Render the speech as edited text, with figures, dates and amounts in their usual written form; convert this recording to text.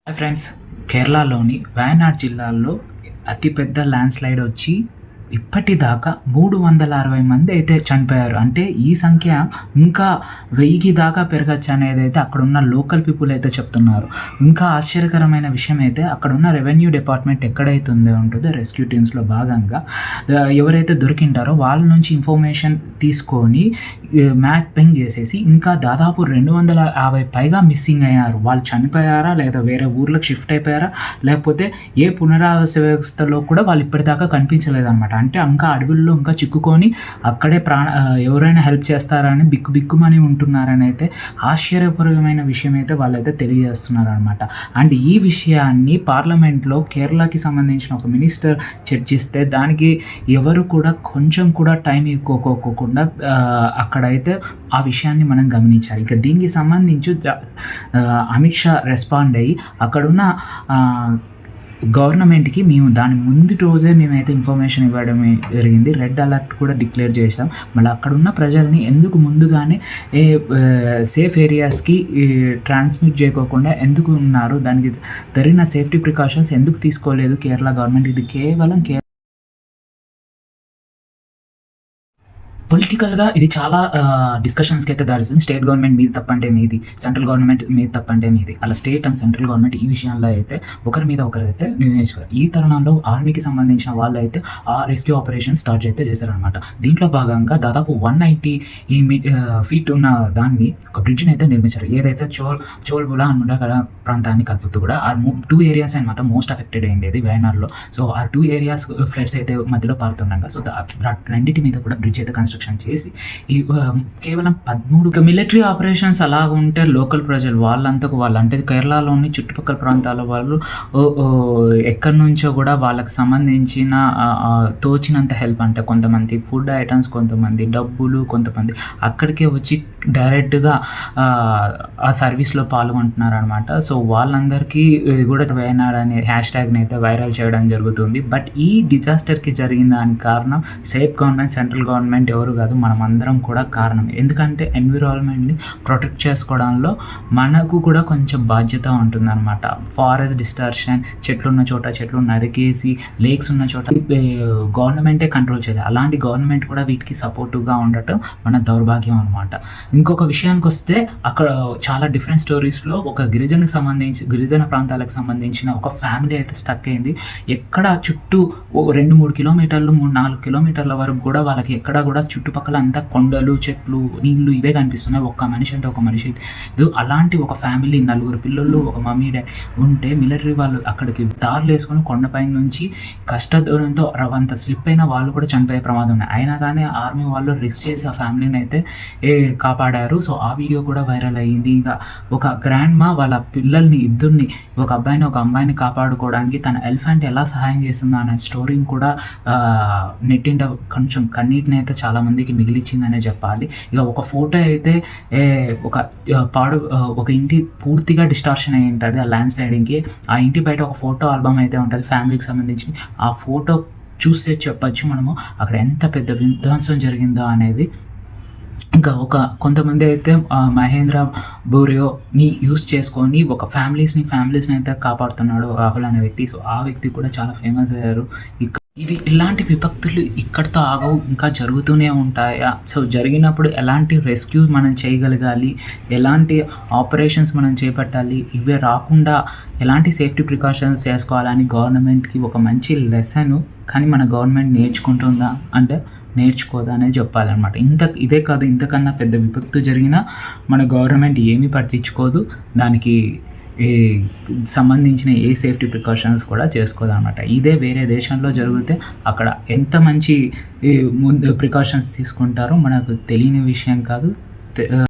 Hi friends, కేరళలోని వయనాడ్ జిల్లాలో అతిపెద్ద ల్యాండ్ స్లైడ్ వచ్చి ఇప్పటిదాకా 360 మంది అయితే చనిపోయారు. అంటే ఈ సంఖ్య ఇంకా 1000కి దాకా పెరగచ్చు అనేది అయితే అక్కడున్న లోకల్ పీపుల్ అయితే చెప్తున్నారు. ఇంకా ఆశ్చర్యకరమైన విషయం అయితే అక్కడున్న రెవెన్యూ డిపార్ట్మెంట్ ఎక్కడైతే ఉంటుందో రెస్క్యూ టీమ్స్లో భాగంగా ఎవరైతే దొరికింటారో వాళ్ళ నుంచి ఇన్ఫర్మేషన్ తీసుకొని మ్యాపింగ్ చేసేసి ఇంకా దాదాపు 250 పైగా మిస్సింగ్ అయినారు. వాళ్ళు చనిపోయారా లేదా వేరే ఊర్లోకి షిఫ్ట్ అయిపోయారా లేకపోతే ఏ పునరావాస వ్యవస్థలో కూడా వాళ్ళు ఇప్పటిదాకా కనిపించలేదన్నమాట. అంటే ఇంకా అడవుల్లో ఇంకా చిక్కుకొని అక్కడే ఎవరైనా హెల్ప్ చేస్తారని బిక్కుమని ఉంటున్నారని అయితే ఆశ్చర్యపరమైన విషయం అయితే వాళ్ళైతే తెలియజేస్తున్నారు అనమాట. అండ్ ఈ విషయాన్ని పార్లమెంట్లో కేరళకి సంబంధించిన ఒక మినిస్టర్ చర్చిస్తే దానికి ఎవరు కూడా కొంచెం కూడా టైం ఇవ్వకోకుండా అక్కడైతే ఆ విషయాన్ని మనం గమనించాలి. ఇక దీనికి సంబంధించి అమిత్ షా రెస్పాండ్ అయ్యి అక్కడున్న గవర్నమెంట్కి మేము దాని ముందు రోజే మేమైతే ఇన్ఫర్మేషన్ ఇవ్వడం జరిగింది. రెడ్ అలర్ట్ కూడా డిక్లేర్ చేసాం. మళ్ళీ అక్కడ ఉన్న ప్రజల్ని ఎందుకు ముందుగానే సేఫ్ ఏరియాస్కి ట్రాన్స్మిట్ చేయకోకుండా ఎందుకు ఉన్నారు, దానికి జరిగిన సేఫ్టీ ప్రికాషన్స్ ఎందుకు తీసుకోలేదు కేరళ గవర్నమెంట్? ఇది కేవలం పొలిటికల్గా ఇది చాలా డిస్కషన్స్కి అయితే దారిస్తుంది. స్టేట్ గవర్నమెంట్ మీది తప్పంటే మీది, సెంట్రల్ గవర్నమెంట్ మీది తప్పంటే మీది, అలా స్టేట్ అండ్ సెంట్రల్ గవర్నమెంట్ ఈ విషయాల్లో అయితే ఒకరి మీద ఒకరైతే నిర్ణయించుకోరు. ఈ తరుణంలో ఆర్మీకి సంబంధించిన వాళ్ళు అయితే ఆ రెస్క్యూ ఆపరేషన్ స్టార్ట్ అయితే చేశారనమాట. దీంట్లో భాగంగా దాదాపు 190 ఫీట్ ఉన్న దాన్ని ఒక బ్రిడ్జ్ని అయితే నిర్మించారు. ఏదైతే చోల్బులా ముడాగడ ప్రాంతాన్ని కలుపుతూ కూడా ఆ 2 ఏరియాస్ అనమాట మోస్ట్ అఫెక్టెడ్ అయింది అది వయనాడ్లో. సో ఆ 2 ఏరియాస్ ఫ్లడ్స్ అయితే మధ్యలో పారుతుండగా సో రెండింటి మీద కూడా బ్రిడ్జ్ అయితే కన్స్ట్రక్షన్ చేసి ఈ కేవలం 13 మిలిటరీ ఆపరేషన్స్ అలా ఉంటే లోకల్ ప్రజలు వాళ్ళంతకు వాళ్ళు అంటే కేరళలోని చుట్టుపక్కల ప్రాంతాల వాళ్ళు ఎక్కడి నుంచో కూడా వాళ్ళకి సంబంధించిన తోచినంత హెల్ప్ అంటే కొంతమంది ఫుడ్ ఐటమ్స్, కొంతమంది డబ్బులు, కొంతమంది అక్కడికే వచ్చి డైరెక్ట్గా ఆ సర్వీస్లో పాల్గొంటున్నారు అనమాట. సో వాళ్ళందరికీ కూడా వయనాడ్ అనే హ్యాష్ట్యాగ్ని అయితే వైరల్ చేయడం జరుగుతుంది. బట్ ఈ డిజాస్టర్కి జరిగిన దానికి కారణం స్టేట్ గవర్నమెంట్, సెంట్రల్ గవర్నమెంట్ ఎవరు కాదు, మనం అందరం కూడా కారణం. ఎందుకంటే ఎన్విరాన్మెంట్ని ప్రొటెక్ట్ చేసుకోవడంలో మనకు కూడా కొంచెం బాధ్యత ఉంటుందన్నమాట. ఫారెస్ట్ డిస్టర్షన్, చెట్లున్న చోట చెట్లు నరికేసి లేక్స్ ఉన్న చోట గవర్నమెంటే కంట్రోల్ చేయాలి. అలాంటి గవర్నమెంట్ కూడా వీటికి సపోర్టివ్గా ఉండటం మన దౌర్భాగ్యం అనమాట. ఇంకొక విషయానికి వస్తే అక్కడ చాలా డిఫరెంట్ స్టోరీస్లో ఒక గిరిజన ప్రాంతాలకు సంబంధించిన ఒక ఫ్యామిలీ అయితే స్టక్ అయింది. ఎక్కడ చుట్టూ 2-3 కిలోమీటర్లు 3-4 కిలోమీటర్ల వరకు కూడా వాళ్ళకి ఎక్కడ కూడా చుట్టుపక్కల అంతా కొండలు, చెట్లు, నీళ్లు ఇవే కనిపిస్తున్నాయి. ఒక్క మనిషి అంటే ఒక మనిషి. అలాంటి ఒక ఫ్యామిలీ 4 పిల్లలు, ఒక మమ్మీ డాడీ ఉంటే మిలిటరీ వాళ్ళు అక్కడికి దారులు వేసుకొని కొండపై నుంచి కష్టదూరంతో రవంత స్లిప్ అయినా వాళ్ళు కూడా చనిపోయే ప్రమాదం ఉన్నాయి. అయినా కానీ ఆర్మీ వాళ్ళు రిస్క్ చేసి ఆ ఫ్యామిలీని అయితే కాపాడారు. సో ఆ వీడియో కూడా వైరల్ అయ్యింది. ఇంకా ఒక గ్రాండ్ మా వాళ్ళ పిల్లల్ని ఇద్దరిని, ఒక అబ్బాయిని ఒక అమ్మాయిని కాపాడుకోవడానికి తన ఎలిఫెంట్ ఎలా సహాయం చేస్తుందో అనే స్టోరీని కూడా నెట్టింట కొంచెం కన్నీటిని అయితే చాలా మందికి మిగిలిచ్చిందనే చెప్పాలి. ఇక ఒక ఫోటో అయితే ఒక ఇంటి పూర్తిగా డిస్టార్షన్ అయి ఉంటుంది ఆ ల్యాండ్ స్లైడింగ్కి. ఆ ఇంటి బయట ఒక ఫోటో ఆల్బమ్ అయితే ఉంటుంది ఫ్యామిలీకి సంబంధించి. ఆ ఫోటో చూస్తే చెప్పచ్చు మనము అక్కడ ఎంత పెద్ద విధ్వంసం జరిగిందో అనేది. ఇంకా కొంతమంది అయితే మహేంద్ర బోరియోని యూస్ చేసుకొని ఒక ఫ్యామిలీస్ని అయితే కాపాడుతున్నాడు రాహుల్ అనే వ్యక్తి. సో ఆ వ్యక్తి కూడా చాలా ఫేమస్ అయ్యారు. ఇలాంటి విపత్తులు ఇక్కడితో ఆగవు, ఇంకా జరుగుతూనే ఉంటాయా? సో జరిగినప్పుడు ఎలాంటి రెస్క్యూ మనం చేయగలగాలి, ఎలాంటి ఆపరేషన్స్ మనం చేపట్టాలి, ఇవే రాకుండా ఎలాంటి సేఫ్టీ ప్రికాషన్స్ చేసుకోవాలని గవర్నమెంట్కి ఒక మంచి లెసన్. కానీ మన గవర్నమెంట్ నేర్చుకుంటుందా అంటే నేర్చుకోదా అనేది చెప్పాలన్నమాట. ఇదే కాదు, ఇంతకన్నా పెద్ద విపత్తు జరిగినా మన గవర్నమెంట్ ఏమీ పట్టించుకోదు, దానికి సంబంధించిన ఏ సేఫ్టీ ప్రికాషన్స్ కూడా చేసుకోదన్నమాట. ఇదే వేరే దేశంలో జరిగితే అక్కడ ఎంత మంచి ముందు ప్రికాషన్స్ తీసుకుంటారో మనకు తెలియని విషయం కాదు.